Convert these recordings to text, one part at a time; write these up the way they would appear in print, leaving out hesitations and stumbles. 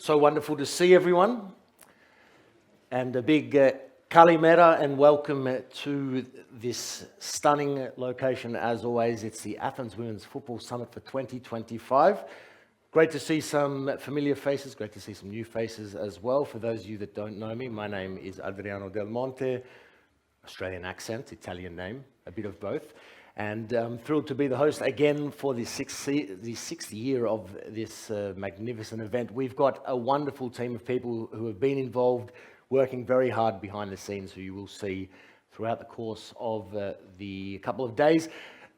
So wonderful to see everyone, and a big kalimera and welcome to this stunning location. As always, it's the Athens Women's Football Summit for 2025. Great to see some familiar faces, great to see some new faces as well. For those of you that don't know me, my name is Adriano del Monte, Australian accent, Italian name, a bit of both. And I'm thrilled to be the host again for the sixth year of this magnificent event. We've got a wonderful team of people who have been involved, working very hard behind the scenes, who you will see throughout the course of the couple of days.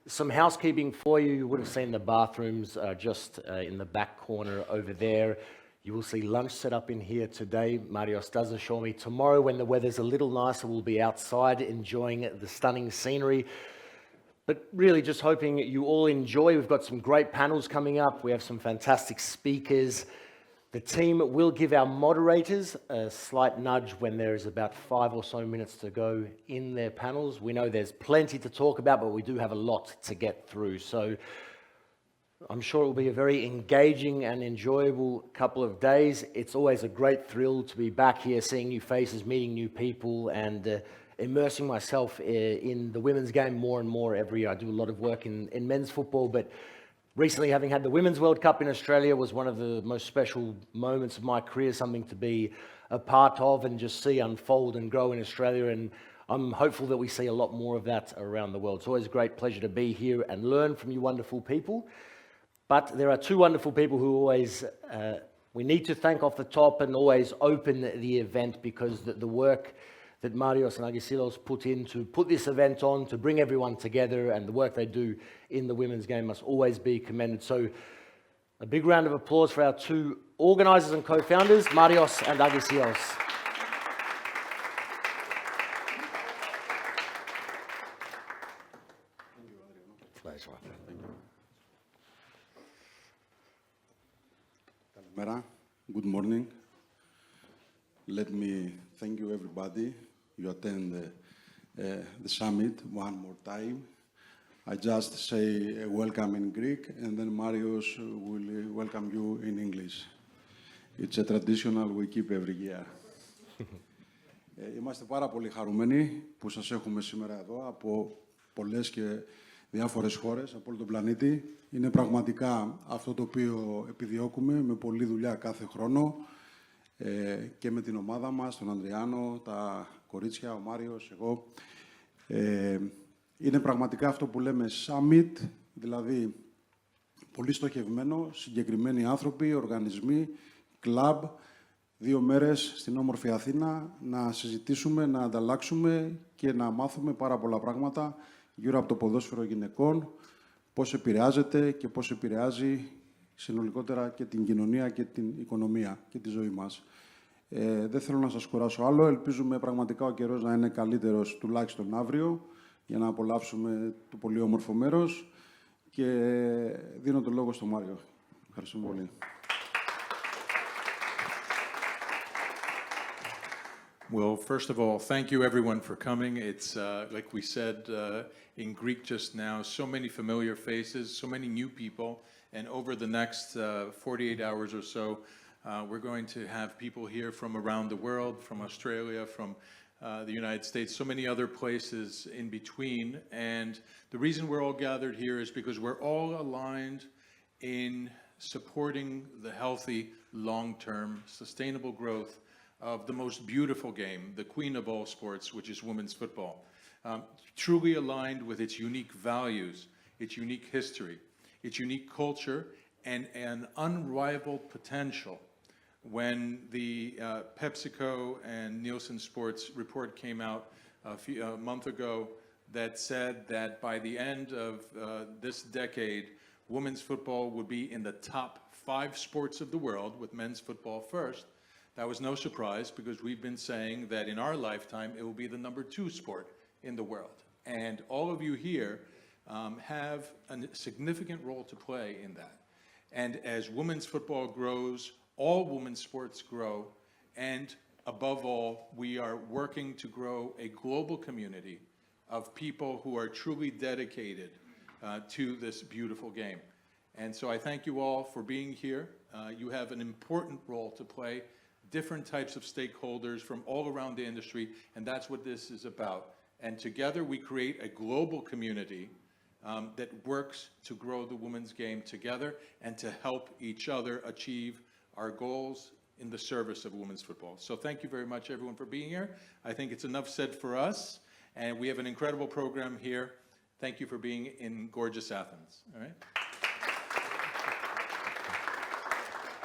Some housekeeping for you. You would have seen the bathrooms just in the back corner over there. You will see lunch set up in here today. Marios does assure me tomorrow, when the weather's a little nicer, we'll be outside enjoying the stunning scenery. But really just hoping you all enjoy. We've got some great panels coming up. We have some fantastic speakers. The team will give our moderators a slight nudge when there is about 5 or so minutes to go in their panels. We know there's plenty to talk about, but we do have a lot to get through. So I'm sure it will be a very engaging and enjoyable couple of days. It's always a great thrill to be back here, seeing new faces, meeting new people, and immersing myself in the women's game more and more every year. I do a lot of work in men's football, but recently having had the Women's World Cup in Australia was one of the most special moments of my career, something to be a part of and just see unfold and grow in Australia. And I'm hopeful that we see a lot more of that around the world. It's always a great pleasure to be here and learn from you wonderful people. But there are two wonderful people who always we need to thank off the top and always open the event, because the work that Marios and Agisilaos put in to put this event on, to bring everyone together, and the work they do in the women's game must always be commended. So a big round of applause for our two organizers and co-founders, Marios and Agisilaos. Pleasure. Kalimera. Good morning. Let me thank you, everybody. You attend the summit one more time. I just say welcome in Greek, and then Marios will welcome you in English. It's a traditional we keep every year. Είμαστε πάρα πολύ χαρούμενοι που σας έχουμε σήμερα εδώ από πολλές και διάφορες χώρες, από όλο τον πλανήτη. Είναι πραγματικά αυτό το οποίο επιδιώκουμε με πολλή δουλειά κάθε χρόνο. Και με την ομάδα μας, τον Adriano, τα κορίτσια, ο Μάριος, εγώ. Είναι πραγματικά αυτό που λέμε summit, δηλαδή πολύ στοχευμένο, συγκεκριμένοι άνθρωποι, οργανισμοί, κλαμπ, 2 μέρες στην όμορφη Αθήνα, να συζητήσουμε, να ανταλλάξουμε και να μάθουμε πάρα πολλά πράγματα γύρω από το ποδόσφαιρο γυναικών, πώς επηρεάζεται και πώς επηρεάζει συνολικότερα και την κοινωνία και την οικονομία και τη ζωή μας. Δεν θέλω να σας κουράσω άλλο. Ελπίζουμε πραγματικά ο καιρός να είναι καλύτερος τουλάχιστον αύριο, για να απολαύσουμε το πολύ όμορφο μέρος. Και δίνω το λόγο στον Μάριο. Ευχαριστούμε πολύ. Well, first of all, thank you everyone for coming. It's like we said in Greek just now, so many familiar faces, so many new people. And over the next 48 hours or so, we're going to have people here from around the world, from Australia, from the United States, so many other places in between. And the reason we're all gathered here is because we're all aligned in supporting the healthy, long-term, sustainable growth of the most beautiful game, the queen of all sports, which is women's football. Truly aligned with its unique values, its unique history, its unique culture, and an unrivaled potential. When the PepsiCo and Nielsen Sports report came out a month ago that said that by the end of this decade, women's football would be in the top 5 sports of the world, with men's football first, that was no surprise, because we've been saying that in our lifetime, it will be the number 2 sport in the world. And all of you here have a significant role to play in that. And as women's football grows, all women's sports grow, and above all, we are working to grow a global community of people who are truly dedicated to this beautiful game. And so I thank you all for being here. You have an important role to play, different types of stakeholders from all around the industry, and that's what this is about. And together we create a global community that works to grow the women's game together and to help each other achieve our goals in the service of women's football. So thank you very much, everyone, for being here. I think it's enough said for us, and we have an incredible program here. Thank you for being in gorgeous Athens. All right?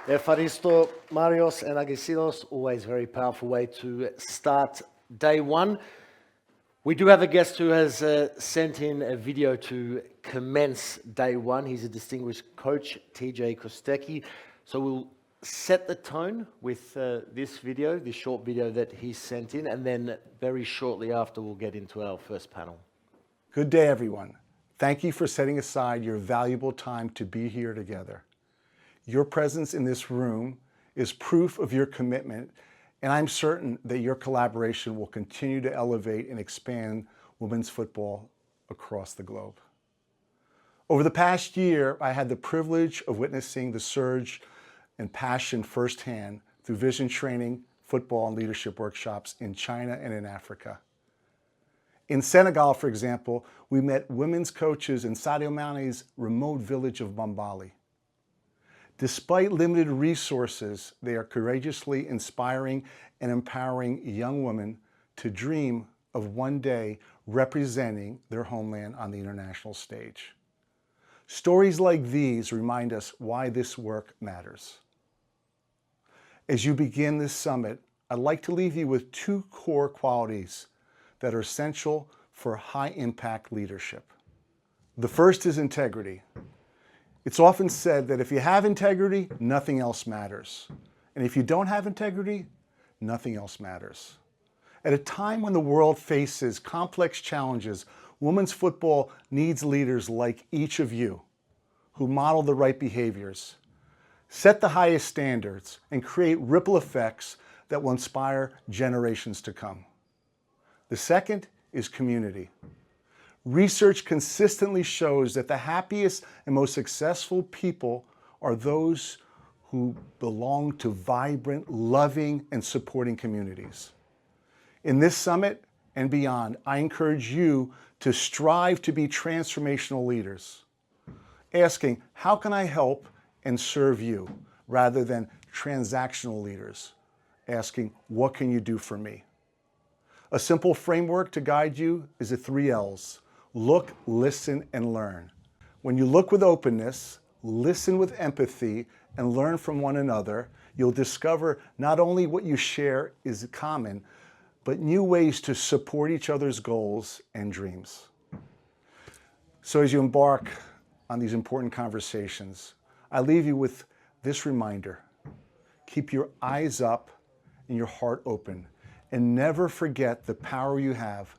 Ευχαριστώ, Marios and Agisilaos. Always very powerful way to start day one. We do have a guest who has sent in a video to commence day one. He's a distinguished coach, TJ Kostecky. So we'll set the tone with this video, this short video that he sent in, and then very shortly after we'll get into our first panel. Good day, everyone. Thank you for setting aside your valuable time to be here together. Your presence in this room is proof of your commitment, and I'm certain that your collaboration will continue to elevate and expand women's football across the globe. Over the past year, I had the privilege of witnessing the surge and passion firsthand through vision training, football, and leadership workshops in China and in Africa. In Senegal, for example, we met women's coaches in Sadio Mane's remote village of Bambali. Despite limited resources, they are courageously inspiring and empowering young women to dream of one day representing their homeland on the international stage. Stories like these remind us why this work matters. As you begin this summit, I'd like to leave you with two core qualities that are essential for high-impact leadership. The first is integrity. It's often said that if you have integrity, nothing else matters. And if you don't have integrity, nothing else matters. At a time when the world faces complex challenges, women's football needs leaders like each of you who model the right behaviors, set the highest standards, and create ripple effects that will inspire generations to come. The second is community. Research consistently shows that the happiest and most successful people are those who belong to vibrant, loving, and supporting communities. In this summit and beyond, I encourage you to strive to be transformational leaders, asking, how can I help and serve you, rather than transactional leaders, asking, what can you do for me? A simple framework to guide you is the 3 L's. Look, listen, and learn. When you look with openness, listen with empathy, and learn from one another, you'll discover not only what you share is common, but new ways to support each other's goals and dreams. So as you embark on these important conversations, I leave you with this reminder. Keep your eyes up and your heart open, and never forget the power you have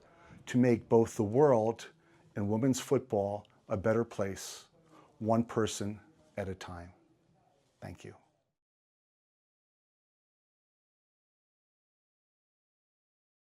to make both the world and women's football a better place, one person at a time. Thank you.